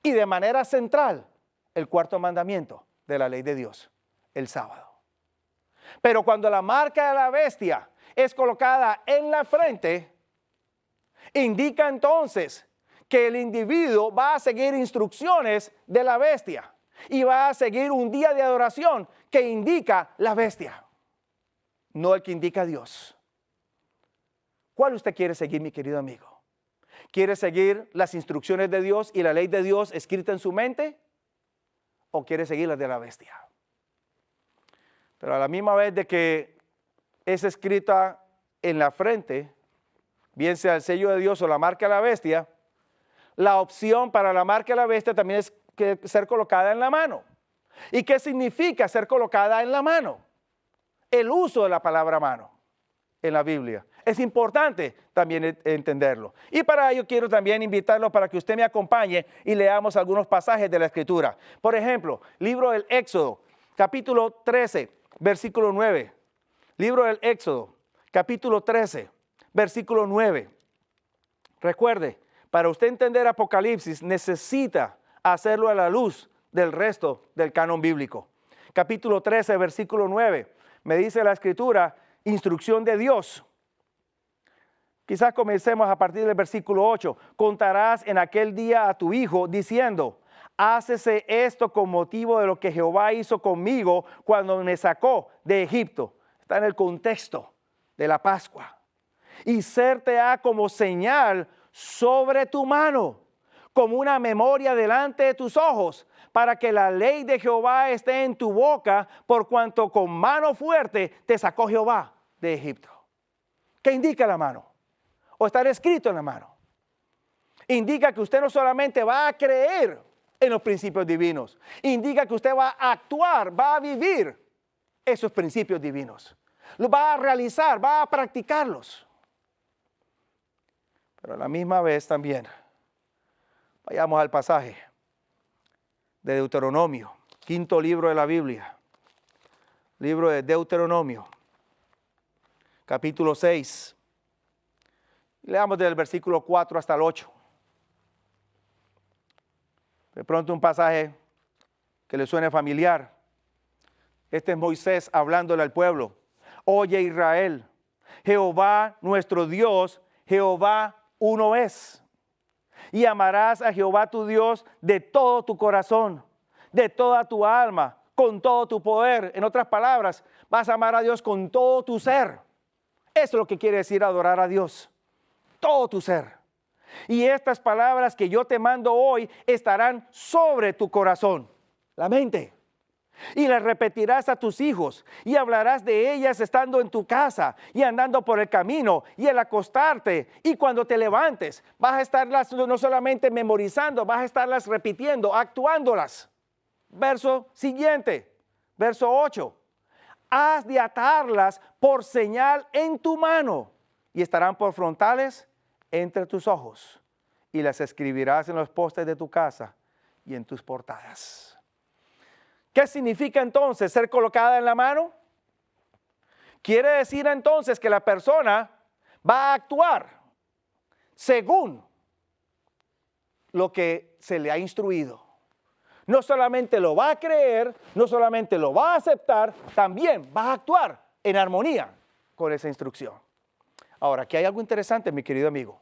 A: y de manera central el 4º mandamiento de la ley de Dios, el sábado. Pero cuando la marca de la bestia es colocada en la frente, indica entonces que el individuo va a seguir instrucciones de la bestia y va a seguir un día de adoración que indica la bestia, no el que indica Dios. ¿Cuál usted quiere seguir, mi querido amigo? ¿Quiere seguir las instrucciones de Dios y la ley de Dios escrita en su mente? ¿O quiere seguir las de la bestia? Pero a la misma vez de que es escrita en la frente, bien sea el sello de Dios o la marca de la bestia, la opción para la marca de la bestia también es ser colocada en la mano. ¿Y qué significa ser colocada en la mano? El uso de la palabra mano en la Biblia. Es importante también entenderlo. Y para ello quiero también invitarlo para que usted me acompañe y leamos algunos pasajes de la Escritura. Por ejemplo, libro del Éxodo, capítulo 13, versículo 9. Libro del Éxodo, capítulo 13, versículo 9. Recuerde, para usted entender Apocalipsis necesita hacerlo a la luz del resto del canon bíblico. Capítulo 13, versículo 9. Me dice la Escritura, instrucción de Dios. Quizás comencemos a partir del versículo 8. Contarás en aquel día a tu hijo diciendo, hácese esto con motivo de lo que Jehová hizo conmigo cuando me sacó de Egipto. Está en el contexto de la Pascua. Y serte ha como señal sobre tu mano, como una memoria delante de tus ojos, para que la ley de Jehová esté en tu boca, por cuanto con mano fuerte te sacó Jehová de Egipto. ¿Qué indica la mano? O estar escrito en la mano. Indica que usted no solamente va a creer en los principios divinos, indica que usted va a actuar, va a vivir esos principios divinos. Los va a realizar, va a practicarlos. Pero a la misma vez también, vayamos al pasaje de Deuteronomio, quinto libro de la Biblia, libro de Deuteronomio, capítulo 6. Leamos desde el versículo 4 hasta el 8. De pronto un pasaje que le suene familiar. Este es Moisés hablándole al pueblo. Oye Israel, Jehová nuestro Dios, Jehová uno es. Y amarás a Jehová tu Dios de todo tu corazón, de toda tu alma, con todo tu poder. En otras palabras, vas a amar a Dios con todo tu ser. Eso es lo que quiere decir adorar a Dios. Todo tu ser. Y estas palabras que yo te mando hoy estarán sobre tu corazón, la mente. Y las repetirás a tus hijos y hablarás de ellas estando en tu casa y andando por el camino y al acostarte y cuando te levantes. Vas a estarlas no solamente memorizando, vas a estarlas repitiendo, actuándolas. Verso siguiente, verso 8. Has de atarlas por señal en tu mano y estarán por frontales entre tus ojos, y las escribirás en los postes de tu casa y en tus portadas. ¿Qué significa entonces ser colocada en la mano? Quiere decir entonces que la persona va a actuar según lo que se le ha instruido. No solamente lo va a creer, no solamente lo va a aceptar, también va a actuar en armonía con esa instrucción. Ahora, aquí hay algo interesante, mi querido amigo.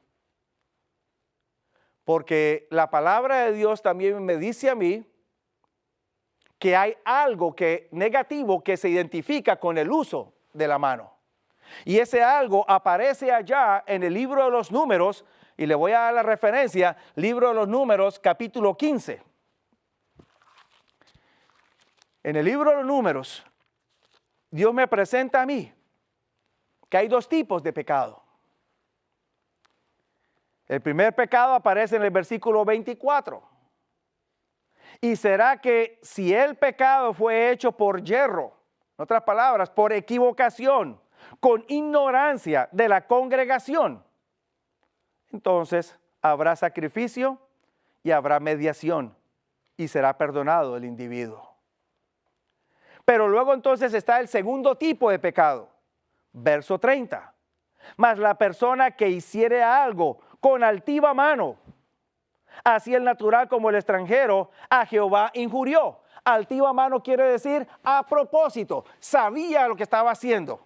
A: Porque la palabra de Dios también me dice a mí que hay algo negativo que se identifica con el uso de la mano. Y ese algo aparece allá en el libro de los Números, y le voy a dar la referencia, libro de los Números, capítulo 15. En el libro de los Números, Dios me presenta a mí que hay dos tipos de pecado. El primer pecado aparece en el versículo 24. Y será que si el pecado fue hecho por yerro, en otras palabras, por equivocación, con ignorancia de la congregación, entonces habrá sacrificio y habrá mediación y será perdonado el individuo. Pero luego entonces está el segundo tipo de pecado, verso 30. Mas la persona que hiciere algo con altiva mano, así el natural como el extranjero, a Jehová injurió. Altiva mano quiere decir a propósito, sabía lo que estaba haciendo.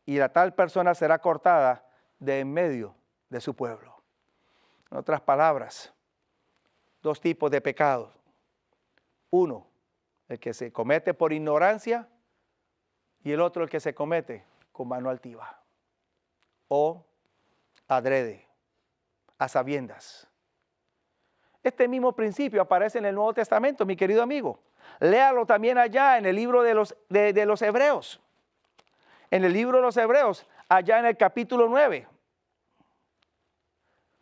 A: Y la tal persona será cortada de en medio de su pueblo. En otras palabras, dos tipos de pecados. Uno, el que se comete por ignorancia, y el otro el que se comete con mano altiva o adrede, a sabiendas. Este mismo principio aparece en el Nuevo Testamento, mi querido amigo. Léalo también allá en el libro de los Hebreos. En el libro de los Hebreos, allá en el capítulo 9.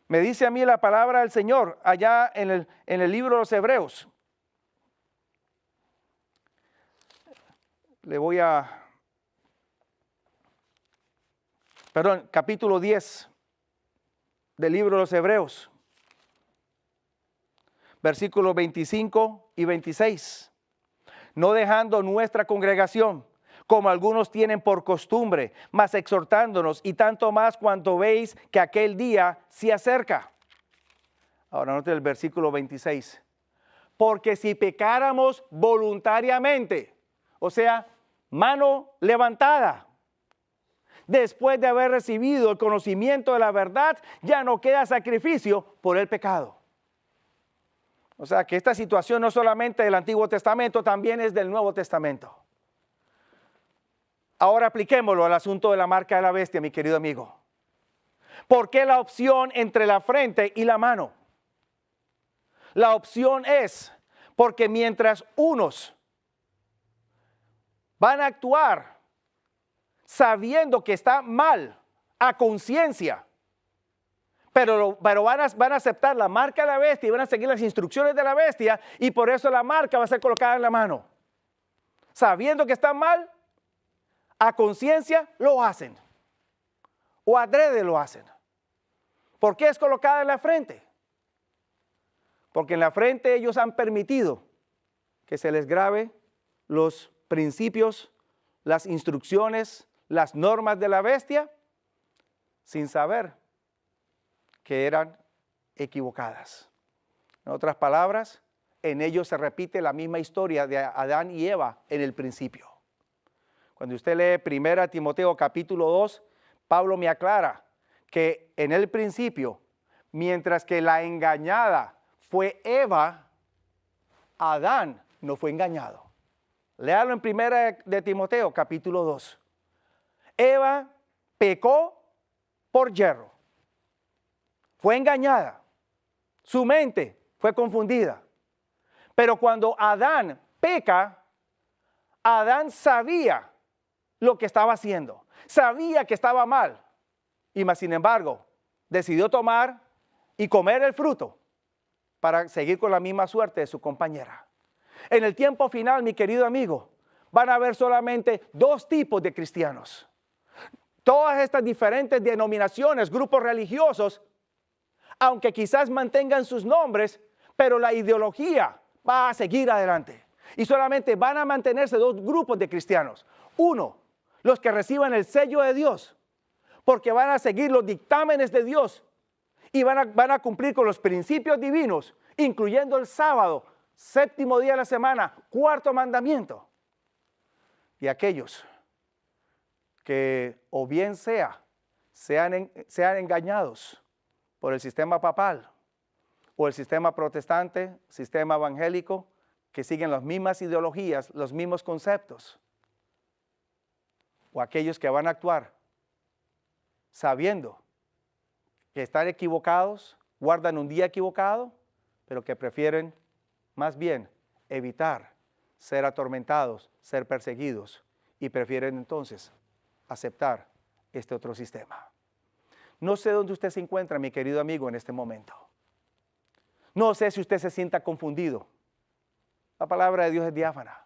A: Me dice a mí la palabra del Señor, allá en el libro de los Hebreos. Capítulo 10 del libro de los Hebreos, versículos 25 y 26. No dejando nuestra congregación, como algunos tienen por costumbre, mas exhortándonos, y tanto más cuanto veis que aquel día se acerca. Ahora note el versículo 26. Porque si pecáramos voluntariamente, o sea, mano levantada, después de haber recibido el conocimiento de la verdad, ya no queda sacrificio por el pecado. O sea que esta situación no solamente del Antiguo Testamento, también es del Nuevo Testamento. Ahora apliquémoslo al asunto de la marca de la bestia, mi querido amigo. ¿Por qué la opción entre la frente y la mano? La opción es porque mientras unos van a actuar sabiendo que está mal a conciencia, pero van a aceptar la marca de la bestia y van a seguir las instrucciones de la bestia, y por eso la marca va a ser colocada en la mano. Sabiendo que está mal, a conciencia lo hacen. O adrede lo hacen. ¿Por qué es colocada en la frente? Porque en la frente ellos han permitido que se les grabe los principios, las instrucciones, las normas de la bestia, sin saber que eran equivocadas. En otras palabras, en ellos se repite la misma historia de Adán y Eva en el principio. Cuando usted lee 1 Timoteo capítulo 2, Pablo me aclara que en el principio, mientras que la engañada fue Eva, Adán no fue engañado. Léalo en 1 de Timoteo capítulo 2. Eva pecó por yerro. Fue engañada. Su mente fue confundida. Pero cuando Adán peca, Adán sabía lo que estaba haciendo. Sabía que estaba mal. Y más sin embargo, decidió tomar y comer el fruto para seguir con la misma suerte de su compañera. En el tiempo final, mi querido amigo, van a haber solamente dos tipos de cristianos. Todas estas diferentes denominaciones, grupos religiosos, aunque quizás mantengan sus nombres, pero la ideología va a seguir adelante. Y solamente van a mantenerse dos grupos de cristianos. Uno, los que reciban el sello de Dios, porque van a seguir los dictámenes de Dios y van a cumplir con los principios divinos, incluyendo el sábado, séptimo día de la semana, cuarto mandamiento. Y aquellos que o bien sean engañados por el sistema papal o el sistema protestante, sistema evangélico, que siguen las mismas ideologías, los mismos conceptos, o aquellos que van a actuar sabiendo que están equivocados, guardan un día equivocado, pero que prefieren más bien evitar ser atormentados, ser perseguidos, y prefieren entonces aceptar este otro sistema. No sé dónde usted se encuentra, mi querido amigo, en este momento. No sé si usted se sienta confundido. La palabra de Dios es diáfana.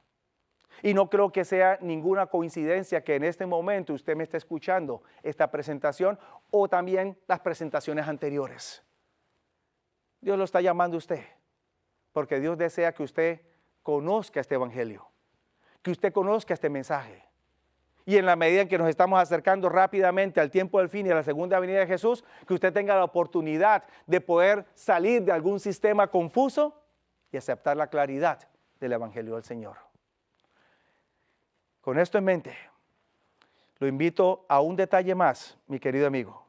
A: Y no creo que sea ninguna coincidencia que en este momento usted me esté escuchando esta presentación o también las presentaciones anteriores. Dios lo está llamando a usted, porque Dios desea que usted conozca este evangelio, que usted conozca este mensaje. Y en la medida en que nos estamos acercando rápidamente al tiempo del fin y a la segunda venida de Jesús, que usted tenga la oportunidad de poder salir de algún sistema confuso y aceptar la claridad del evangelio del Señor. Con esto en mente, lo invito a un detalle más, mi querido amigo.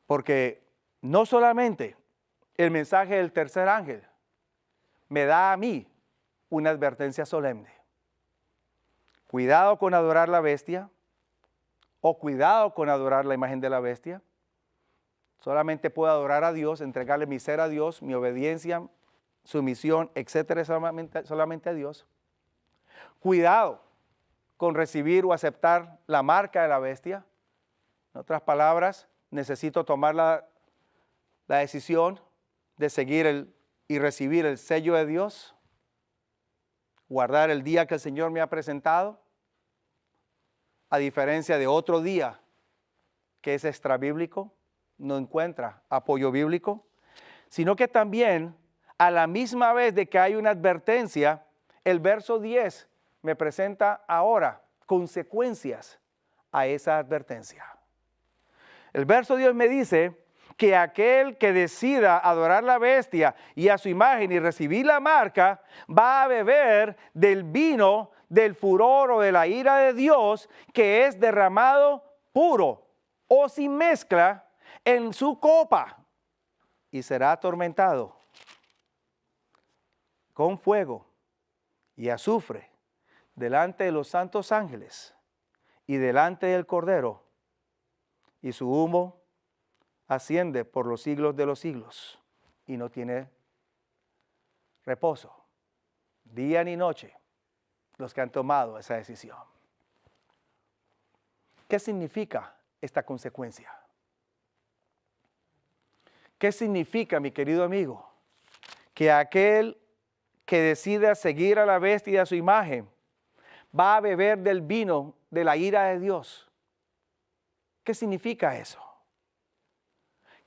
A: Porque no solamente el mensaje del tercer ángel me da a mí una advertencia solemne. Cuidado con adorar la bestia, o cuidado con adorar la imagen de la bestia. Solamente puedo adorar a Dios, entregarle mi ser a Dios, mi obediencia, sumisión, etcétera, solamente a Dios. Cuidado con recibir o aceptar la marca de la bestia. En otras palabras, necesito tomar la decisión de seguir y recibir el sello de Dios, guardar el día que el Señor me ha presentado, a diferencia de otro día que es extrabíblico, no encuentra apoyo bíblico, sino que también a la misma vez de que hay una advertencia, el verso 10 me presenta ahora consecuencias a esa advertencia. El verso 10 me dice que aquel que decida adorar la bestia y a su imagen y recibir la marca, va a beber del vino del furor o de la ira de Dios, que es derramado puro o sin mezcla en su copa, y será atormentado con fuego y azufre delante de los santos ángeles y delante del Cordero y su humo asciende por los siglos de los siglos y no tiene reposo, día ni noche, los que han tomado esa decisión. ¿Qué significa esta consecuencia? ¿Qué significa, mi querido amigo? Que aquel que decida seguir a la bestia y a su imagen va a beber del vino de la ira de Dios. ¿Qué significa eso?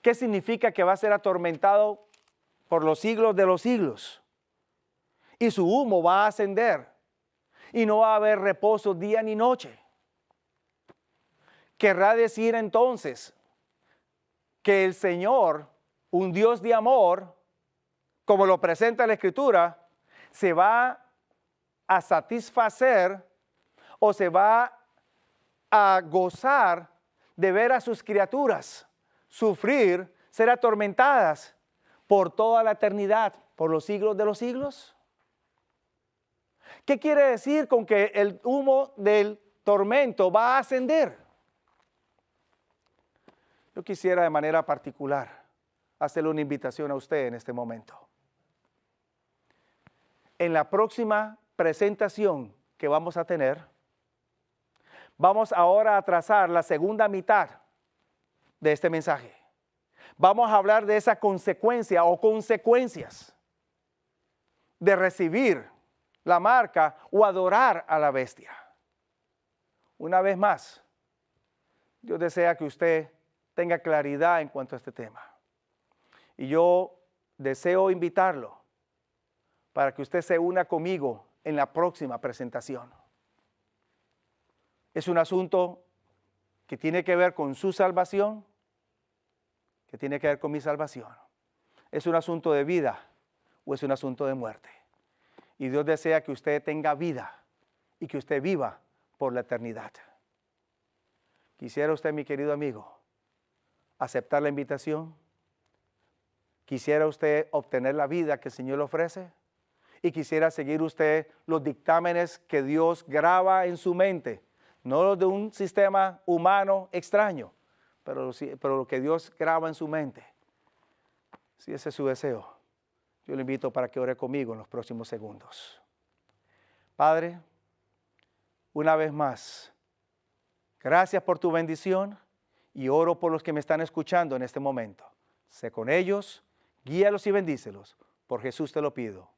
A: ¿Qué significa que va a ser atormentado por los siglos de los siglos? Y su humo va a ascender y no va a haber reposo día ni noche. Querrá decir entonces que el Señor, un Dios de amor, como lo presenta la Escritura, se va a satisfacer o se va a gozar de ver a sus criaturas sufrir, ser atormentadas por toda la eternidad, por los siglos de los siglos. ¿Qué quiere decir con que el humo del tormento va a ascender? Yo quisiera de manera particular hacerle una invitación a usted en este momento. En la próxima presentación que vamos a tener, vamos ahora a trazar la segunda mitad de este mensaje. Vamos a hablar de esa consecuencia o consecuencias de recibir la marca o adorar a la bestia. Una vez más, Dios desea que usted tenga claridad en cuanto a este tema. Y yo deseo invitarlo para que usted se una conmigo en la próxima presentación. Es un asunto que tiene que ver con su salvación, que tiene que ver con mi salvación. ¿Es un asunto de vida o es un asunto de muerte? Y Dios desea que usted tenga vida y que usted viva por la eternidad. ¿Quisiera usted, mi querido amigo, aceptar la invitación? ¿Quisiera usted obtener la vida que el Señor le ofrece? ¿Y quisiera seguir usted los dictámenes que Dios graba en su mente? No los de un sistema humano extraño, pero lo que Dios graba en su mente. Si ese es su deseo, yo le invito para que ore conmigo en los próximos segundos. Padre, una vez más, gracias por tu bendición y oro por los que me están escuchando en este momento. Sé con ellos, guíalos y bendícelos. Por Jesús te lo pido.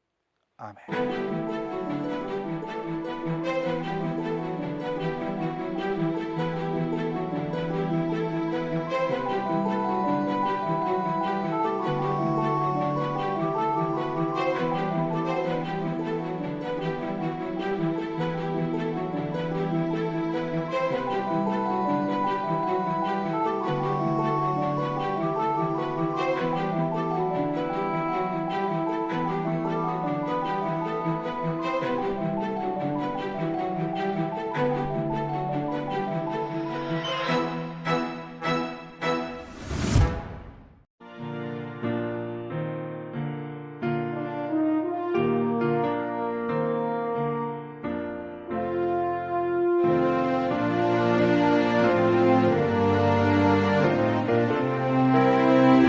A: Amén.